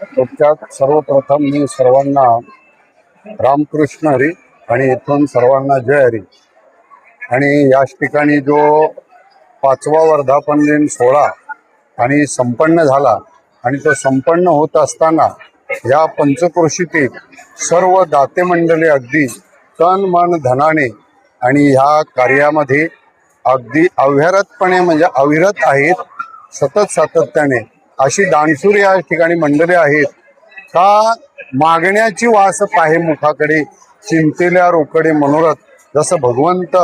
थोडक्यात सर्वप्रथम मी सर्वांना रामकृष्ण हरी आणि इथून सर्वांना जय हरी। आणि याच ठिकाणी जो 5वा वर्धापन दिन सोहळा आणि संपन्न झाला आणि तो संपन्न होत असताना या पंचक्रोशीतील सर्व दाते मंडळी अगदी तन मन धनाने आणि ह्या कार्यामध्ये अगदी अविरतपणे म्हणजे अविरत आहेत, सतत सातत्याने अशी दानशूर या ठिकाणी मंडळी आहेत का मागण्याची वास पाहे मुखाकडे, चिंतेल्या रोकडे मनोरथ। जसं भगवंत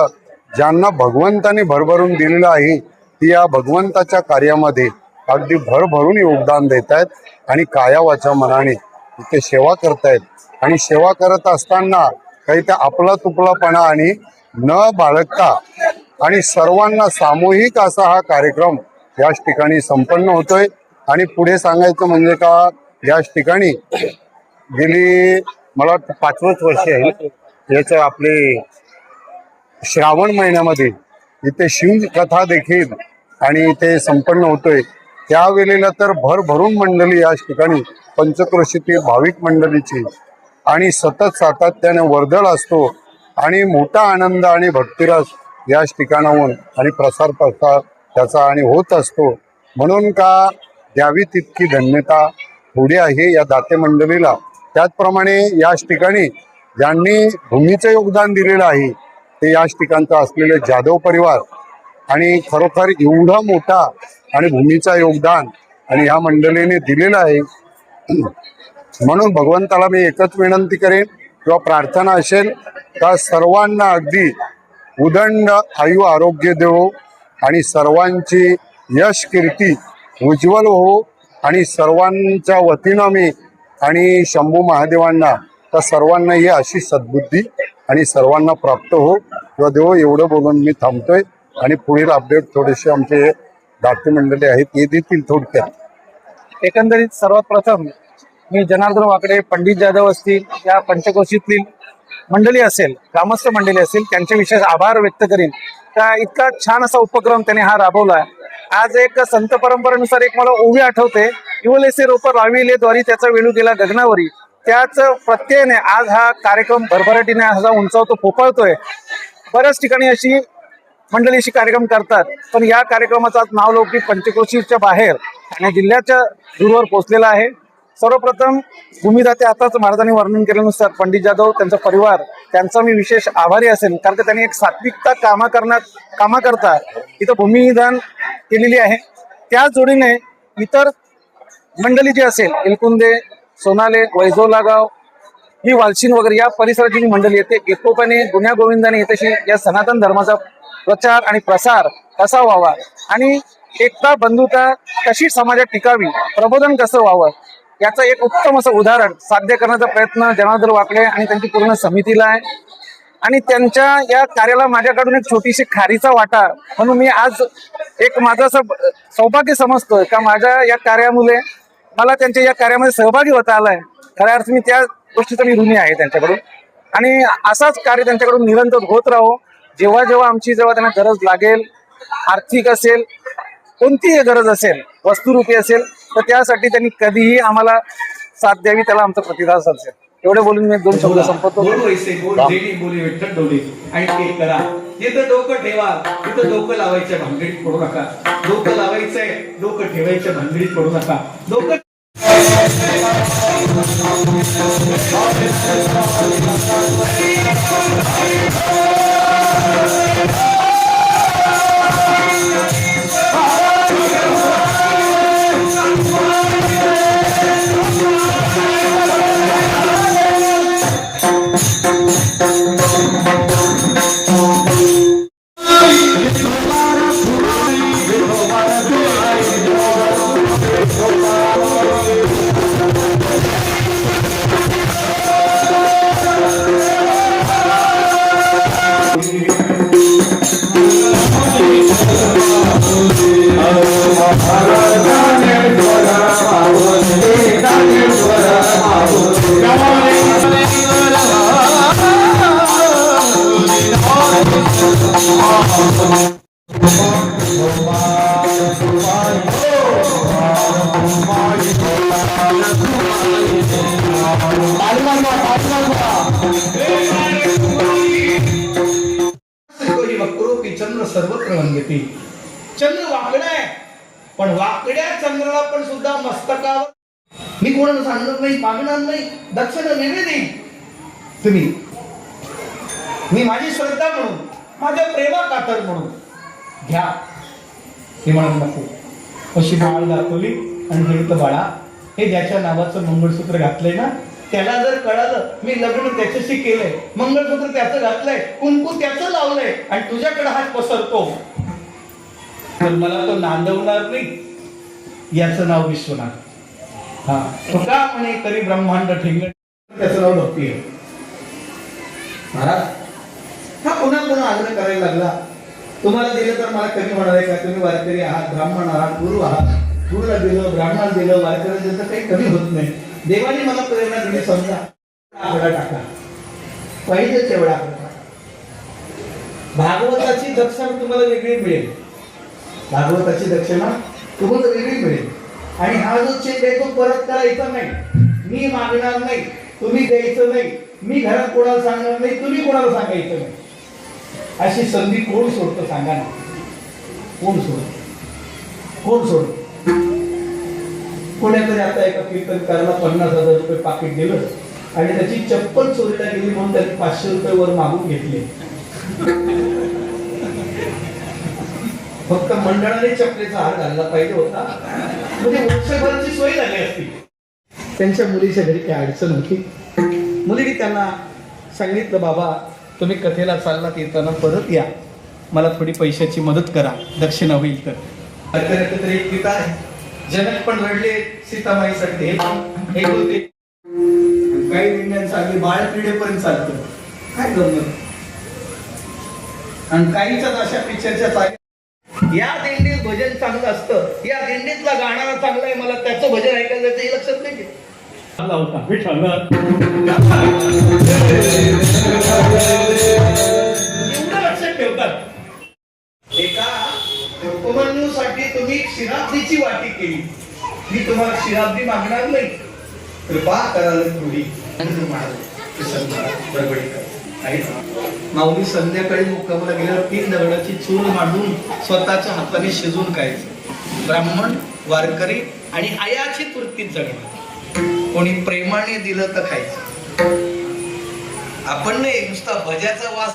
ज्यांना भगवंताने भरभरून दिलेलं आहे ती या भगवंताच्या कार्यामध्ये अगदी भरभरून योगदान देत आहेत आणि काया वाचा मनाने इथे सेवा करतायत। आणि सेवा करत असताना काही त्या आपला तुपलापणा आणि न बाळगता आणि सर्वांना सामूहिक असा हा कार्यक्रम याच ठिकाणी संपन्न होतोय। आणि पुढे सांगायचं म्हणजे का याच ठिकाणी गेली मला वाटतं 5वंच वर्ष आहे याचं आपले श्रावण महिन्यामध्ये इथे शिवकथा देखील आणि इथे संपन्न होतोय। त्यावेळेला तर भरभरून मंडळी याच ठिकाणी पंचक्रोशीतील भाविक मंडळीची आणि सतत सातत्याने वर्दळ असतो आणि मोठा आनंद आणि भक्तिरस याच ठिकाणाहून आणि प्रसार त्याचा आणि होत असतो। म्हणून का द्यावी तितकी धन्यता थोडी आहे या दाते मंडळीला। त्याचप्रमाणे याच ठिकाणी ज्यांनी भूमीचं योगदान दिलेलं आहे ते याच ठिकाणचा असलेले जाधव परिवार आणि खरोखर एवढा मोठा आणि भूमीचा योगदान आणि ह्या मंडळीने दिलेलं आहे। म्हणून भगवंताला मी एकच विनंती करेन किंवा प्रार्थना असेल का सर्वांना अगदी उदंड आयु आरोग्य देवो आणि सर्वांची यश कीर्ती उज्ज्वल हो आणि सर्वांच्या वतीनं मी आणि शंभू महादेवांना तर सर्वांना ही अशी सद्बुद्धी आणि सर्वांना प्राप्त हो किंवा देव एवढं बोलून मी थांबतोय। आणि पुढील अपडेट थोडेसे आमचे दाते मंडळी आहेत ते देतील थोडक्यात। एकंदरीत सर्वात प्रथम मी जनार्दन वाकडे, पंडित जाधव असतील, या पंचक्रोशीतील मंडळी असेल, ग्रामस्थ मंडळी असेल, त्यांचे विशेष आभार व्यक्त करीन का इतका छान असा उपक्रम त्याने हा राबवला। आज एक संत परंपरेनुसार एक मला ओवी आठवते, इवलेसे रोप लाविले द्वारी त्याचा वेळू गेला गगनावरी। त्याच प्रत्ययाने आज हा कार्यक्रम भरभराटीने असा उंचावतो, फोपाळतोय। बऱ्याच ठिकाणी अशी मंडळी अशी कार्यक्रम करतात, पण या कार्यक्रमाचा नावलौकिक पंचक्रोशीच्या बाहेर ठाणे जिल्ह्याच्या दूरवर पोहोचलेला आहे। सर्वप्रथम भूमिदाते आताच महाराजांनी वर्णन केल्यानुसार पंडित जाधव, त्यांचा परिवार, त्यांचा मी विशेष आभारी असेल कारण का त्यांनी एक सात्विकता कामाकरता इथं भूमिदान केलेली आहे। त्या जोडीने इतर मंडळी जी असेल एलकुंदे, सोनाले, वैजोला गाव ही वालशीन वगैरे या परिसराची जी मंडळी आहे ते एकोपाने गुण्या गोविंदाने तशी या सनातन धर्माचा प्रचार आणि प्रसार कसा व्हावा आणि एकता बंधुता कशी समाजात टिकावी, प्रबोधन कसं व्हावं याचं एक उत्तम असं उदाहरण साध्य करण्याचा प्रयत्न जनार्दन वाकडे आणि त्यांची पूर्ण समितीला आहे। आणि त्यांच्या या कार्याला माझ्याकडून एक छोटीशी खारीचा वाटा म्हणून मी आज एक माझं असं सौभाग्य समजतोय का माझ्या या कार्यामुळे मला त्यांच्या या कार्यामध्ये सहभागी होता आलाय। खऱ्या अर्थी मी त्या गोष्टीचा मी ऋणी आहे त्यांच्याकडून आणि असाच कार्य त्यांच्याकडून निरंतर होत राहो। जेव्हा त्यांना गरज लागेल, आर्थिक असेल, कोणतीही गरज असेल, वस्तुरूपी असेल, तर त्यासाठी त्यांनी कधीही आम्हाला साथ द्यावी, त्याला आमचा प्रतिसाद असेल। एवढे बोलून मी 2 शब्द संपवतो। जिथं डोकं ठेवा तिथं डोकं लावायच्या भानगडीत पडू नका। डोकं लावायचंय, डोकं ठेवायच्या भानगडीत पडू नका। डोकं Oh, वक्रोपी चंद्र सर्वत्र वंदती. चंद्र वाकडा आहे, पण वाकड्या चंद्राला पण सुद्धा मस्तकावर मी कोणाला सांगणार नाही, मागणार नाही, दक्षिणा वेगळी देईन. तुम्ही मी माझी श्रद्धा म्हणून, माझ्या प्रेमा कातर म्हणून घ्या. हे म्हणत नको. अशी माळ दाखवली आणि म्हणतं बाळा, हे ज्याच्या नावाचं मंगळसूत्र घातलंय ना, त्याला जर कळालं मी लग्न त्याच्याशी केलंय, मंगळसूत्र त्याचं घातलंय, कुंकू त्याचं लावलंय आणि तुझ्याकडे हात पसरतो, तर मला तो नांदवणार नाही. याचं नाव विश्वनाथ. हा तुका म्हणे करी ब्रह्मांड ठेंगण, त्याचं नाव भक्ती आहे. महाराज हा पुन्हा पुन्हा आग्रह करायला लागला, तुम्हाला दिलं तर मला कमी होणार आहे का? तुम्ही वारकरी आहात, ब्राह्मण आहात, गुरु आहात. गुरुला दिलं, ब्राह्मणाला दिलं, वारकऱ्याला दिलं तर काही कमी होत नाही. देवाने मला प्रेरणा दिली. समजा आकडा टाका, पाहिजे तेवढा आकडा टाका. भागवताची दक्षिणा तुम्हाला वेगळी मिळेल. भागवताची दक्षिणा तुम्हाला वेगळी मिळेल. आणि हा जो चेक आहे तो परत करायचा नाही. मी मागणार नाही, तुम्ही द्यायचं नाही. मी घरात कोणाला सांगणार नाही, तुम्ही कोणाला सांगायचं नाही. अशी संधी कोण सोडतं सांगा ना? कोण सोडत? कोण सोडत? पुण्याकडे आता एका कीर्तनकाराला 50,000 रुपये पाकिट दिलं आणि त्याची चप्पल चोरीला गेली म्हणून त्याने 500 रुपये वर मागून घेतले. फक्त मंडळाने चपलेचा हार घालला पाहिजे होता, म्हणजे वर्षभराची सोय झाली असती. त्यांच्या मुलीच्या घरी काही अडचण होती. मुलीने त्यांना सांगितलं, बाबा तुम्ही कथेला चाललात, येताना परत या, मला थोडी पैशाची मदत करा, दक्षिणा होईल तर. तर एक पिता आहे, जनक पण रडले सीतामाईसाठी. हे होते काही दिंड्यांचं अगदी बाळ पिढेपर्यंत चालतं. काय गमत. आणि काहीच्याच अशा पिक्चरच्या चालल्या, या दिंडीत भजन चांगलं असतं, या दिंडीतला गाणारा चांगला आहे, मला त्याचं भजन ऐकायला जायचं, हे लक्षात नाही घेत. एवढं लक्षात ठेवतात. एका उपमन्यूसाठी तुम्ही शिराब्दीची वाटी केली. मी तुम्हाला शिराब्दी मागणार नाही, कृपा कराल थोडी. माऊली संध्याकाळी मुक्कामाला गेल्यावर 3 दगडाची चूल मांडून स्वतःच्या हाताने शिजून खायचं. ब्राह्मण, वारकरी आणि आयाची तुर्तीत जगणार. कोणी प्रेमाने दिलं तर खायचं. आपण नाही नुसता भज्याचा वास